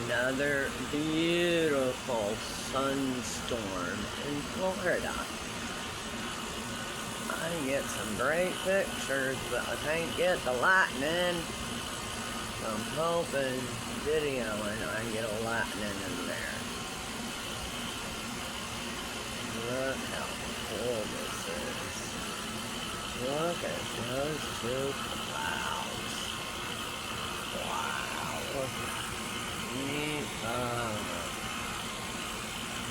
another beautiful sunstorm in Florida. I get some great pictures, but I can't get the lightning. So I'm hoping videoing I can get a lightning in there. Look how cool this is. Look at those two clouds. Wow. Look at neat up.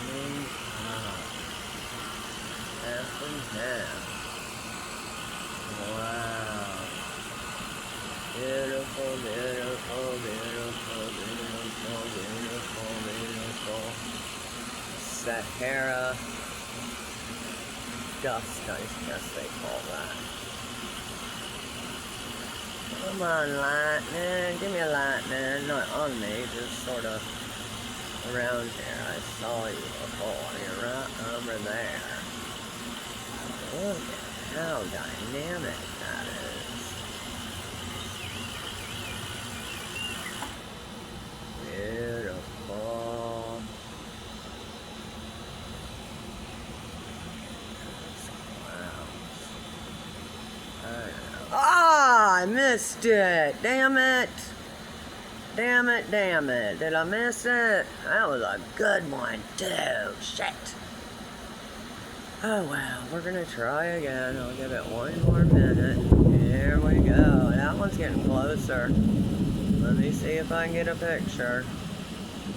Neat up. Half and half. Wow. Beautiful, beautiful, beautiful, beautiful, beautiful, beautiful. Sahara dust, I guess they call that. Come on, lightning. Give me a lightning. Not on me, just sort of around here. I saw you before. You're right over there. Look at how dynamic that is. Beautiful. Ah, I missed it. Damn it. Damn it, damn it. Did I miss it? That was a good one, too. Shit. Oh, well, we're going to try again. I'll give it one more minute. Here we go. That one's getting closer. Let me see if I can get a picture.